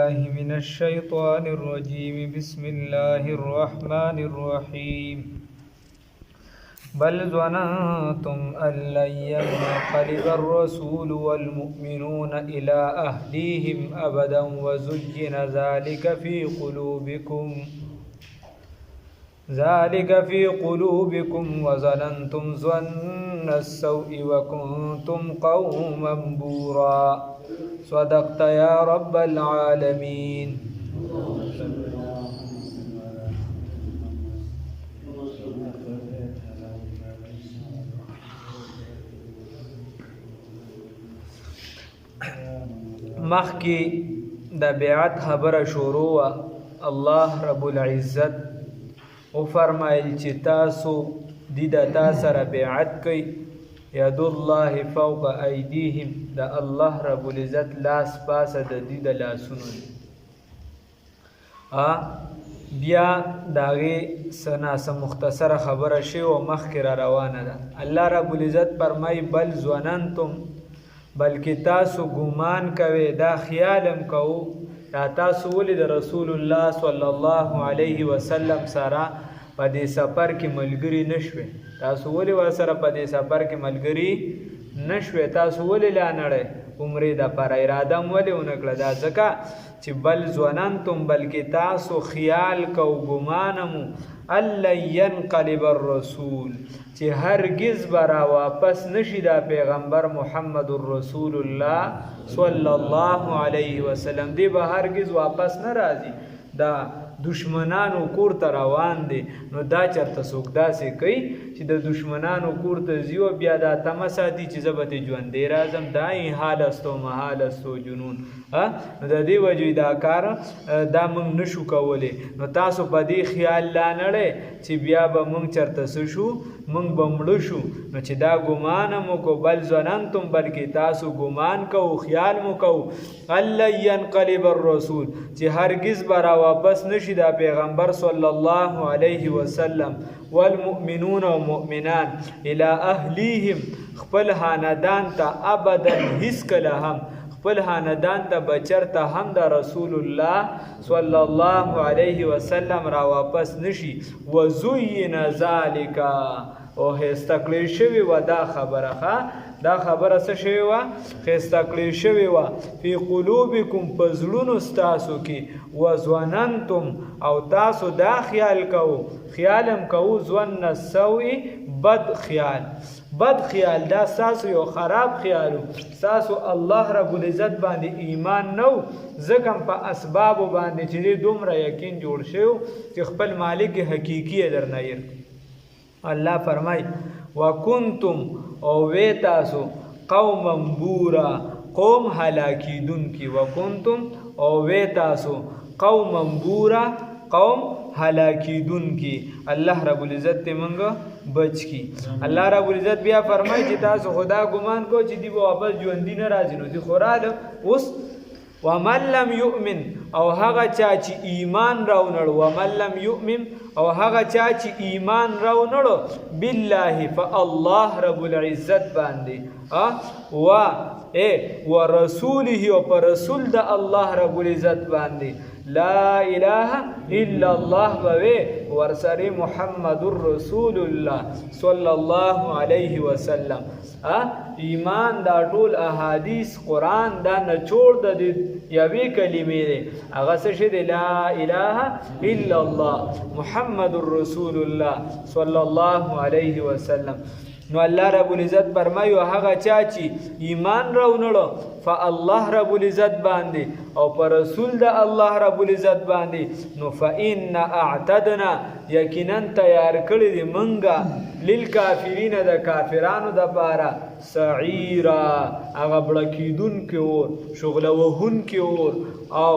بالله من الشيطان الرجيم بسم الله الرحمن الرحيم بل ظننتم أن لن ينقلب الرسول والمؤمنون إلى أهليهم أبدا وزين ذلك في قلوبكم وظننتم ظن السوء وكنتم قوما بورا صدقت يا رب العالمين. مخکی د بیعت خبره شروع الله رب العزت او فرمایل چې تاسو د تا سره بیعت کوي ید الله فوق ایدیهم د الله رب العزت لاس پاسه د دې د لاسونو بیا داغه سنا مختصره خبره شی او مخکې را روانه ده. الله رب العزت فرمای بل ظننتم بلکې تاسو ګمان کوئ دا خیالم کوو دا تاسو ولې د رسول الله صلی الله علیه وسلم سره په دې سفر کې ملګری نشوي تاسو ولې ورسره په دې سفر کې ملګری نشوي تاسو ولې لا نړۍ عمرې د پر اراده ولې ونکړه دا ځکه چې بل ظننتم بلکې تاسو خیال کو ګمانمو الله ينقلب الرسول چې هرگز برا واپس نشي دا پیغمبر محمد رسول الله صلی الله علیه وسلم دی به هرگز واپس نه راځي دا دشمنانو کور ته روان دي نو دا چرته څوک داسې کوي چې د دشمنانو کور ته ځي او بیا دا تمه ساتي چې زه به ترې ژوندی راځم دا حال است و محال است و جنون نو د دې وجې دا کار دا موږ نشو کولی نو تاسو په دې خیال لا نړئ چې بیا به موږ چرته څه شو موږ به مړه شو نو چې دا ګمان مو کو بل ظننتم بلکې تاسو ګمان کوو خیال مو کوو الله ينقلب الرسول چې هرگز به را واپس نشي دا پیغمبر صلی الله علیه وسلم والمؤمنون ومؤمنان الى اهلیهم خپل خاندان ته ابدا هیڅ کله هم خپل خاندان ته بچرته هم د رسول الله صلی الله علیه وسلم را واپس نشي وزین ذالک او هستکلی شوی و دا خبره څه شوی و هستکلی شوی و فی قلوبکم پزړونو ستاسو کې وظننتم او تاسو دا خیالم کو ظن السوء بد خیال دا ساسو یو خراب خیالو ساسو الله رب العزت باندې ایمان نو زکم په اسباب باندې چې دومره یقین جوړ شو چې خپل مالک حقیقی درنه ير الله فرمای وکنتم او وی تاسو قوما بورا قوم هلاکیدون کی وکنتم او وی تاسو قوما بورا قوم هلاکیدون کی الله رب العزت ته منګه بچ کی الله رب العزت بیا فرمای چې تاسو خدا ګمان کو چې دی واپس ژوندۍ نه راځي نو دی خوراله اوس ومن لم يؤمن او هغه چا چې ایمان راونړ ومن لم يؤمن او هغه چا چې ایمان راونړ بالله فالله رب العزت باندې ورسوله او پر رسول د الله رب العزت باندې لا اله الا الله بوي ورسره محمد رسول الله صلی الله علیه وسلم ایمان دا ټول احادیث قران دا نچوړ د یوې کلمې ده هغه څه دی لا اله الا الله محمد رسول الله صلی الله علیه وسلم نو الله رب العزت فرمایو هغه چا چې ایمان راونړو فالله رب العزت باندې او پر رسول د الله رب العزت باندې نو فإن اعتدنا یقینا تیار کړی دی منګه للکافرین د کافرانو د پاره سعیرا هغه بړکیدون کې اور شغل وهون کې اور او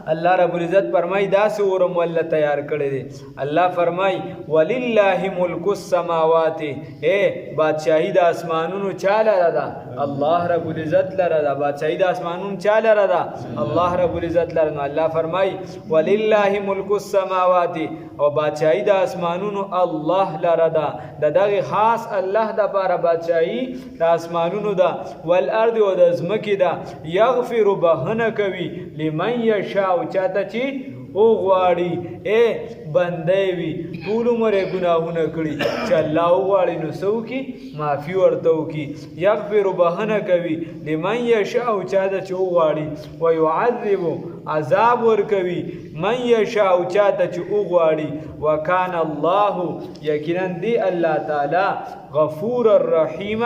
الله رب العزت فرمای دا سه اورم ول تیار کړی دی الله فرمای وللله ملک السماوات بادشاہی د اسمانونو چاله ردا الله رب العزت لردا بادشاہی د اسمانونو چاله ردا الله رب العزت لردا الله فرمای وللله ملک السماوات او بادشاہي د اسمانونو الله لره ده د دغه خاص الله د لپاره بادشاہي د اسمانونو ده والارض او د ځمکې ده یغفر بهنه کوي لمن یشاء چاته چې او غواړي بندې وي ټول عمر ګناهونه کړي چې الله غواړي نو څوکي معافي ورته وکي یغفر بهنه کوي لمن یشاء چاته چې غواړي ويعذب عذاب ورکوي من یشاء چاته چې غواړي وکانه الله یقینا دی الله تعالی غفور الرحیم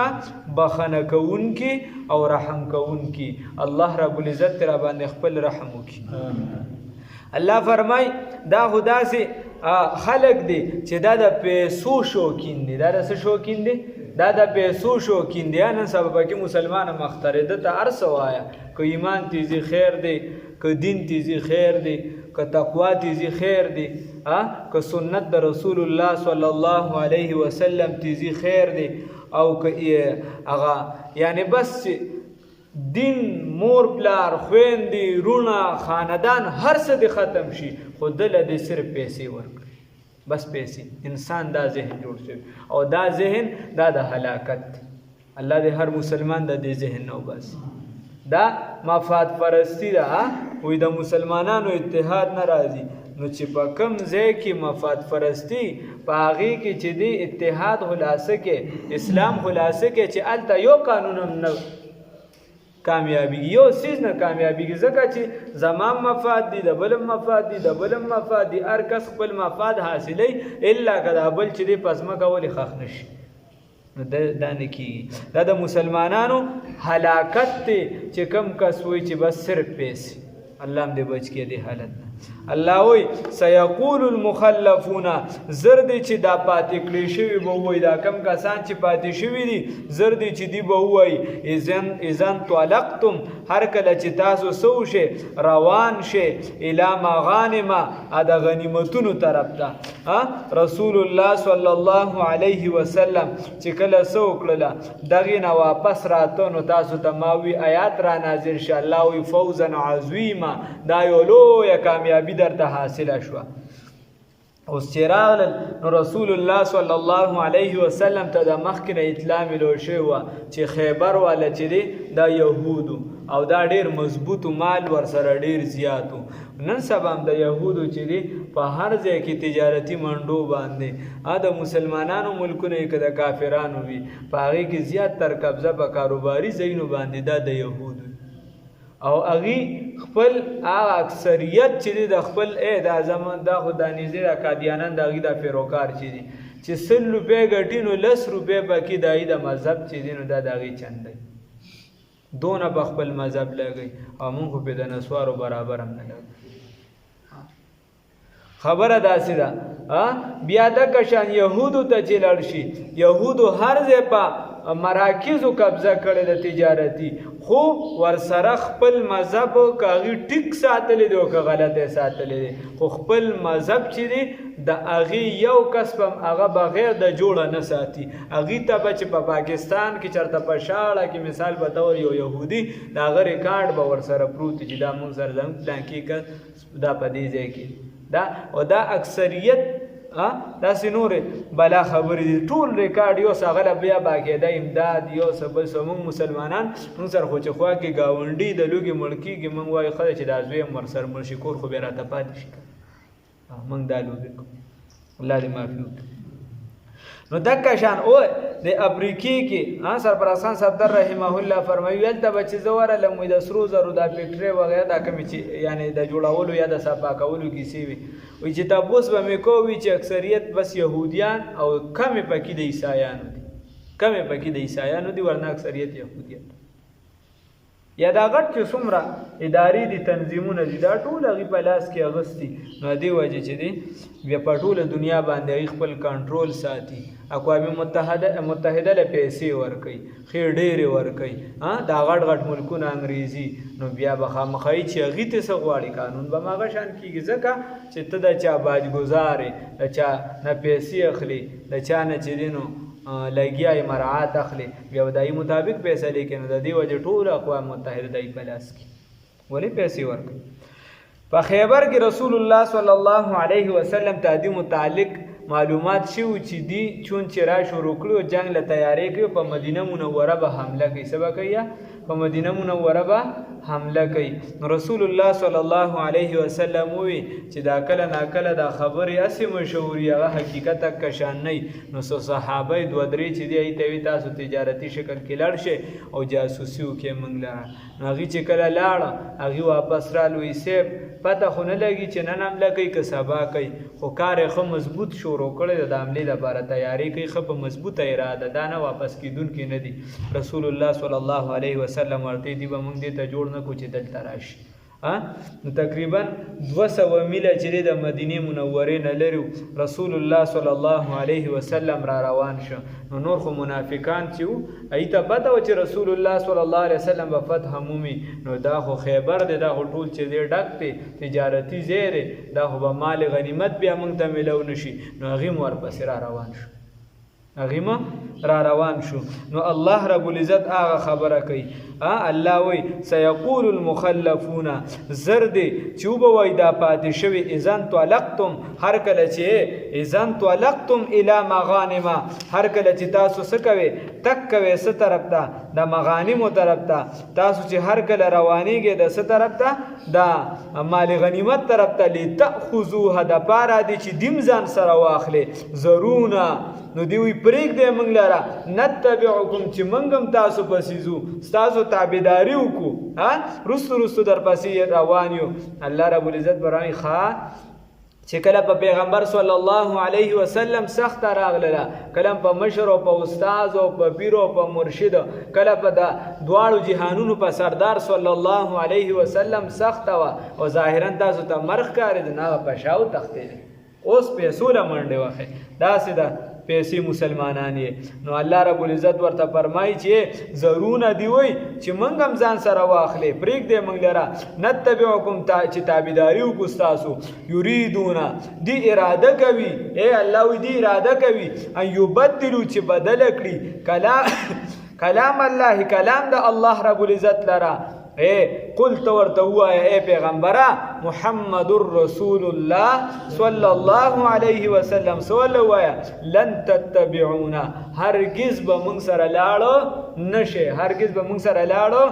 بخنه کوونکی او رحم کوونکی الله رب العزت را باندې خپل رحم وکي الله فرمای دا خدا سي خلق دي چې دا د پیسو شوکین دي دا د څه شوکین دي دا د پیسو شوکین دي نن سبب کې مسلمان مخترده ته ارس وایا که ایمان تیزی خیر دی که دین تیزی خیر دی که تقوا تیزی خیر دی که سنت د رسول الله صلی الله علیه وسلم تیزی خیر دی او که هغه یعنی بس دین مور پلار خويندې رونه خاندان هر څه د ختم شي خو دله د صرف پیسې ورکړي بس پیسې انسان دا ذهن جوړ شوی او دا ذهن دا د هلاکت الله دې هر مسلمان د دې ذهن نو بس دا مفاد پرستی ده وې د مسلمانانو اتحاد ناراضي نو چې په کم ځای کې مفاد پرستی په هغې کې چې دی اتحاد خلاصه کې اسلام خلاصه کې چې هلته یو قانون هم نه کامیابی یو سیز نه کامیابیږي ځکه چې زمان مفاد دي د بلم مفاد دي د بلم مفاد دي هر کس خپل مفاد حاصلی الا که د بل چې دی پس مکه ولې خښ نشي نو دا نه کېږي دا د مسلمانانو هلاکت دی چې کم کس وایي چې بس صرف پیسې الله هم دې بچ کړي دې حالت نه الله وی سيقول المخلفون زردی چې دا پاتې کړی شوی به وای دا کم کسان چې پاتې شوی دي زردی چې دی به وای اذن طلقتم هر کله چې تاسو سو شي روان شي الی مغانم د غنیمتونو طرف ته رسول الله صلی الله علیه وسلم چې کله سو کړله دغه نه واپس راته نو تاسو ته ماوی آیات را نازل شه الله وی فوزا عظیما دا یو لویه کامیابی درته حاصله شوه اوس چې راغلل نو رسول الله صلی الله علیه وسلم ته د مخکې نه اطلاع میلو شوې وه چې خیبر والا چې دی دا یهودو او دا ډېر مضبوط مال ورسره ډېر زیات و نن سبا هم د یهودو چې دی په هر ځای کې تجارتي منډو باندې د مسلمانانو ملکونه یې که د کافرانو وي په هغې کې زیات تر قبضه په کاروباري ځایونو باندې دا د یهودو او هغې خپل هغه اکثریت چې دی د خپل دا زمان دا خو دا نږدې دا قادیانان د هغې دا پیروکار چې دي چې 100 روپۍ ګټي نو 10 روپۍ پکې د هغې د مذهب چې دی نو دا د هغې چند دی دونه په خپل مذهب لګوي او مونږ خو پې د نسوارو برابر هم نه لګوي خبره داسې ده بیا دغه شان یهودو ته چې لاړ شي یهودو هر ځای په مراکزو قبضه کړی د تجارتي خو ورسره خپل مذهب که هغې ټیک ساتلی دی او که غلط یې ساتلی دی خو خپل مذهب چې دی د هغې یو کس به هغه بغیر د جوړه نه ساتي هغې ته به چې په پاکستان کې چېرته په شاړه کې مثال به طور یو یهودي د هغه ریکارډ به ورسره پروت چې دا مونږ سره زموږ پلانکې که دا په دې ځای کې دا او دا اکثریت داسې نورې بلا خبرې دي ټول ریکارډ یو څه هغه له بیا باقاعده امداد یو څه بل څه مونږ مسلمانان مونږ سره خو چې خوا کې ګاونډي د لوږې مړ کېږي مونږ وایو ښه ده چې دا زوی هم ورسره مړ شي کور خو بیا راته پاتې شي مونږ دا لوبې کوو الله دې معافي وکړي نو دغه شان او د افریقې کې سرپرست خان صفدر رحمه الله فرمایي هلته به چې زه ورغلم وایي د سرو زرو دا فیکټرۍ وغیره دا کومې چې یعنې د جوړولو یا د صفا کولو کیسې وي وایي چې تپوس به مې کوو وي چې اکثریت بس یهودیان او کمې پکې د عیسایانو دي کمې پکې د عیسایانو دي ورنه اکثریت یهودیان یا دا غټ چې څومره ادارې دي تنظیمونه دي دا ټول هغې په لاس کې اغوستي نو دې وجې چې دی بیا په ټوله دنیا باندې هغې خپل کنټرول ساتي اقوام متحده له پیسې ورکوي ښې ډېرې ورکوي دا غټ غټ ملکونه انګریزي نو بیا به خامخا چې هغې ته څه غواړي قانون به هم هغه شان کېږي ځکه چې ته د چا باجګزار یې د چا نه پیسې اخلي د چا نه چې دی نو لګیا یې مراعات اخلي بیا به د هغې مطابق فیصلې کوي نو د دې وجې ټول اقوام متحده د هغې په لاس کې ولې پیسې ورکوي په خیبر کې رسول الله صلی الله علیه وسلم ته دې متعلق معلومات شو چې دی چون چې را شروع کړو جنگ له تیاری کوي په مدینه منوره به حمله کوي سبا کوي په مدینه منوره به حمله کوي رسول الله صلی الله علیه وسلم وی چې دا کله ناکله دا خبرې اسی مشهوري هغه حقیقت کشان نه نو صحابه دوه درې چې دی ایته تاسو تجارتی شکل کې لړ شي او جاسوسي وکي منګلا هغه چې کله لاړ هغه واپس را لوي سیب پته خو نه لګي چې نن حمله کوي که سبا کوي خو کار خو مضبوط شروع کړی د حملې لپاره تیاری کوي خو په مضبوطه اراده دا نه واپس کیدونکي نه دي رسول الله صلی الله علیه وسلم ورته دی به موږ دې ته جوړ نه کو چې دلته راشي نو تقریبا 200 میله چې د مدینه منورې نه لري رسول الله صلی الله علیه وسلم را روان شو نو نور خو منافقان چې ایته پته و چې رسول الله صلی الله علیه وسلم په فتح مومي نو دا خو خیبر دی دا ټول چې دی ډک دی تجارتی زیره دا خو به مال غنیمت بیا موږ ته ملو نشي نو هغه ورپسې را روان شو هغه را روان شو نو الله رب العزت هغه خبره کوي الله وی سيقول المخلفون زرد چوب وای دا پاتې شوی اذن طلقتم هر کله چې اذن طلقتم الى مغانم هر کله چې تاسو سکوي تک کوي ست طرف ته د مغانم طرف ته تاسو چې هر کله روانيږي د ست طرف ته د مال غنیمت طرف ته لتاخذوها د پاره دي چې دیم ځان سره واخلي ضرونا نو دی وی پریک دی منګ لاره نتبعکم چې منګم تاسو پسې زو تاسو تابعداري وکړو رستو در پسې روان یو الله رب العزت برای ښا چې کله په پیغمبر صلی الله علیه وسلم سخت راغله کله په مشر او په استاد او په پیر او په مرشد کله په دواړو جهانونو په سردار صلی الله علیه وسلم سخت او ظاهرا تاسو ته مرخ کاری نه پښاو تختې اوس پیسو لمنډه واخه دا سیده پیسې مسلمانان یې نو الله رب العزت ورته فرمایي چې ضرور دی وای چې موږ هم ځان سره واخلې پریک دې موږ لره نتبعکم چې تابعداري وکړو تاسو یریدون دی اراده کوي اے الله وی دی اراده کوي ان یبدلوا چې بدل کړي کلام الله کلام د الله رب العزت لره اے قلت ورته وایا اے پیغمبره محمد رسول الله صلی الله علیه وسلم سوال وایا لن تتبعونا هرگز به موږ سره لاړو نشه هرگز به موږ سره لاړو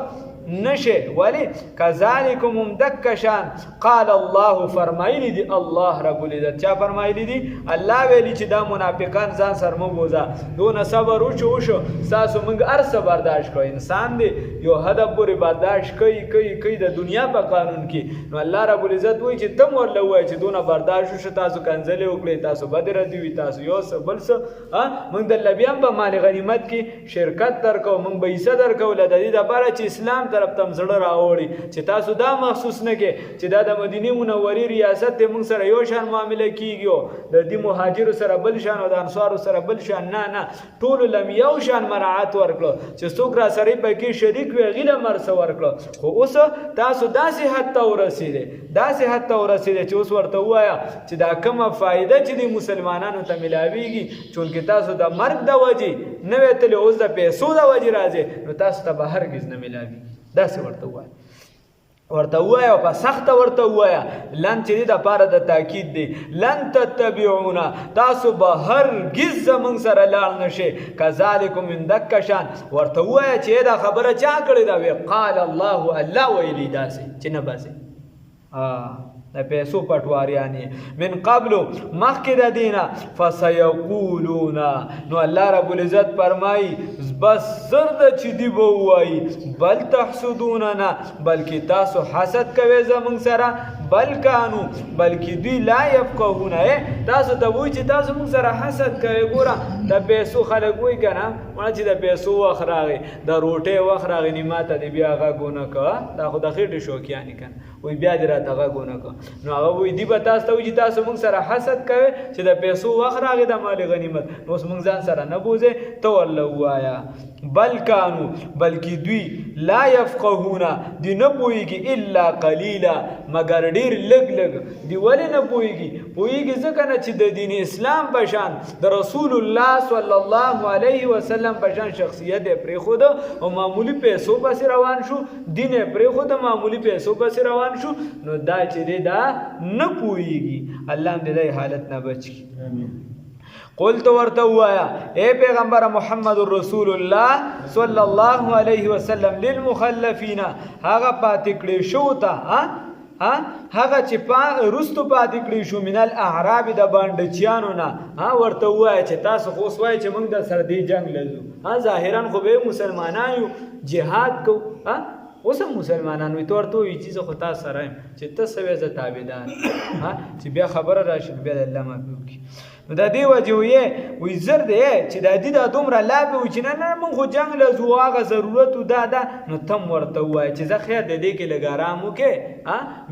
نشه ولی کذالکم مدکشان قال الله فرمایلی دی الله رب العزت چا فرمایلی دی الله ویلی چې دا منافقان ځان سر مو بوزا دون صبر وشو تاسو موږ ارسه برداشت کوو انسان دی یو حد پورې برداشت کوي د دنیا په قانون کې نو الله رب العزت وایي چې تم ورله وایي چې دونه برداشت وشو تاسو کنځلې وکړئ تاسو بدر دی وي تاسو یو څه بل څه موږ د لبیان په مال غنیمت کې شرکت درکو موږ به حصہ درکو د دې لپاره چې اسلام طرف تم زړه راوړي چې تاسو دا محسوس نه کې چې دا د مدینه منورې ریاست ته موږ سره یو شان معامله کیږي د دې مهاجرو سره بل شان او د انصارو سره بل شان نه ټول لم یو شان مراعات ورکړو چې څوک را سره پکې شریک وي غیله مرسه ورکړو خو اوس تاسو داسې حد ته ورسېده چې اوس ورته وایا چې دا کومه فائدہ چې د مسلمانانو ته ملاويږي چونکه تاسو د مرګ د وجې نه وتل اوس د پیسو د وجې راځي نو تاسو ته به هرگز نه ملاوي داسې ورته وایا او په سخت ورته وایا لن چې د پاره د تاکید دی لن تتبعونا تاسو به هرگز زمون سره لاړ نشئ کذالکم مدکشان ورته وایا چې دا خبره چا کړی دا وی قال الله ویلی داسې چې نه باسي د پیسو پټواریانې من قبل مخکې د دینه فسیقولون نو الله رب العزت فرمایي بس زرد چې دی به وایي بل تحسدوننا بلکې تاسو حسد کوئ زموږ سره بل کانو بلکې دوی لا یفقهون تاسو ته وایي چې تاسو موږ سره حسد کوئ ګوره د پیسو خلک وایي که نه مړه چې د پیسو وخت راغی د روټۍ وخت راغی نو ماته دې بیا غږ ونه کوه دا خو د خېټې شوقیانې که نه وایي بیا دې راته غږ ونه کوه نو هغه وایي دی به تاسو ته وایي چې تاسو موږ سره حسد کوئ چې د پیسو وخت راغی د مال غنیمت نو اوس موږ ځان سره نه بوځئ ته ورله ووایه بل کانو بلکې دوی لا یفقهون دی نه پوهیږي الا قلیلا مگر ډیر لږ دی ولې نه پوهیږي ځکه نه چې د دین اسلام په شان د رسول الله صلی الله علیه وسلم په شان شخصیت یې پرېښوده او معمولی پیسو پسې روان شو دین یې پرېښوده معمولی پیسو پسې روان روان شو نو دا چې دی دا نه پوهیږي. الله هم د دې حالت نه بچ کړي. قلت ورته وایا اے پیغمبر محمد رسول الله صلی الله علیه وسلم للمخلفین هغه پاتې کړي شو ته هغه چې رستو پاتې کړي شو من الاعراب د باندچیانو نه ورته وایا چې تاسو خو وایي چې موږ د سر دی جنگ لزو ظاهرا خو به مسلمانان یو جهاد کو اوس هم مسلمانان وي ورته وایي چې خو تاسو سره یم چې ته سوي زه تابعدار چې بیا خبره راشي بیا د الله معافي وکړي. نو د دې وجه وی زر دی چې د دې د دومره لابه و چې نه موږ خو جنگ لزو هغه ضرورت دا نو تم ورته وایي چې زه خیر د دې کې لږ ارام وکړې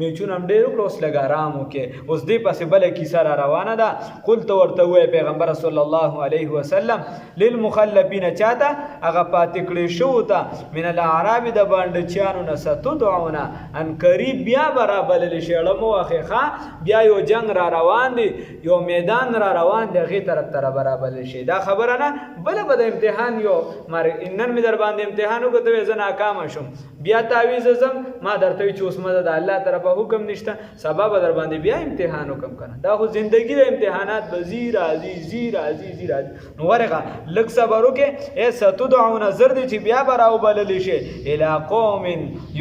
میچون هم ډېر وکړه اوس لږ ارام وکړې اوس دې پسې بله کیسه را روانه ده. قلت ورته وایي پیغمبر صلی الله علیه وسلم للمخلفین چاته هغه پاتې کړی شو ته من الاعراب د باندچیانو نه ستدعون ان قریب بیا به رابللی شي اړه مو واخې بیا یو جنگ را روان دی یو میدان را روان دی هغې طرف ته برابر شي. دا خبره نه بله به د امتحان یو نن مې در باندې امتحان وکړه ته زه ناکامه شم بیا تعویض ځم ما درته وایي چې اوس مده د الله طرفه حکم نشته سبا به در باندې بیا امتحان وکړم که نه دا خو زندګي د امتحانات به ځي راځي نو ورغه لږ صبر وکړې ای ستدعون زر دی چې بیا به راوبللی شي الی قوم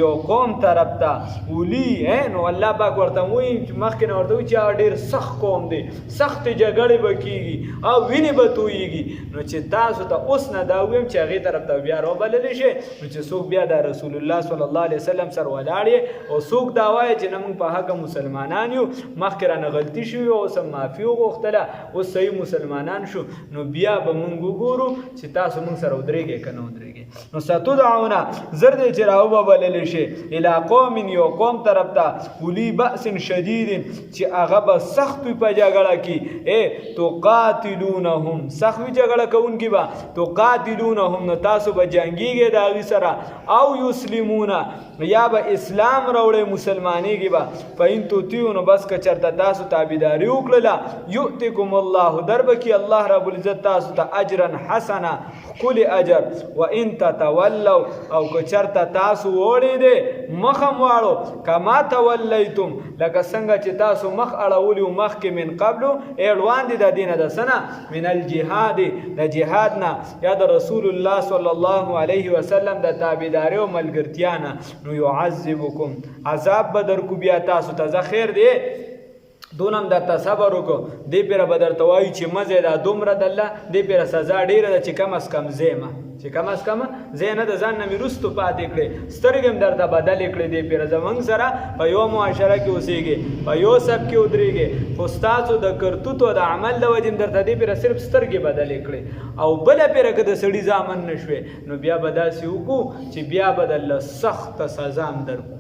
یو قوم طرف ته اولی نو الله پاک ورته وایي چې مخکې نه ورته وایي چې ډېر سخت قوم دی سختې جګړې به کېږي او وینې به تویږي نو چې تاسو ته اوس نه دا ویم چې هغې طرف ته بیا راوبللی شي نو چې څوک بیا د رسول الله صلی الله علیه وسلم سره ولاړ او څوک دا وایي چې نه موږ په حقه مسلمانان یو مخکې رانه غلطي شوي اوس هم معافي وغوښتله اوس صحیح مسلمانان شو نو بیا به موږ وګورو چې تاسو موږ سره ودرېږئ که نه ودرېږئ. نو ستدعون زر دی چې راوبللی شي الی قوم یو قوم طرف ته اولی بأس شدید چې هغه به سخت وي په جګړه کې تقاتلونهم سخت وي جګړه کوونکي به تقاتلونهم نو تاسو به جنګیږئ د هغوی سره او یسلمون یا به اسلام راوړئ مسلمانېږي به فإن تطیعوا نو بس که چېرته تاسو تابعداري وکړله یؤتکم الله دربکي الله رب العزت تاسو ته اجرا حسنا ښکلي اجر وان تتولوا او که چېرته تاسو وړې مخ هم واړو کما تولیتم لکه څنګه چې تاسو مخ اړولي و مخکې من قبلو وړاندې د دې نه د څه نه من الجهاد د جهاد نه یا د رسول الله صلی الله علیه وسلم د تابعداري او ملګرتیا نه نو یعذبکم عذاب به درکو بیا تاسو ته زه خیر دی دونم درته صبر وکړو دې پیره به درته وایي چې مزې دا دومره د الله دې پیره سزا ډېره ده چې کم از کم زیمه چې کم از کم زه نه د ځان نه مې وروستو پاتې کړې سترګې هم درته بدلې کړې دې پیره زموږ سره په یو معاشره کې اوسېږي په یو سب کې ودرېږي خو ستاسو د کرتوت او د عمل د وجې هم درته دې پیره صرف سترګې بدلې کړې او بله پیره که د سړي زامن نه شوې نو بیا به داسې وکړو چې بیا به درله سخته سزا هم درکړو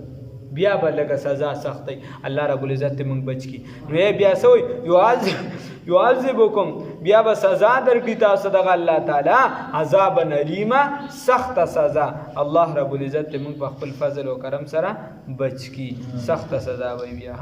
بیا به لږه سزا سختۍ الله رب العزت دې موږ بچ کړي. نو بیا څه وایي یعذبکم بیا به سزا درکړي تاسو دغه الله تعالی عذابا الیما سخته سزا الله رب العزت دې موږ په خپل فضل او کرم سره بچ کړي سخته سزا وایي بیا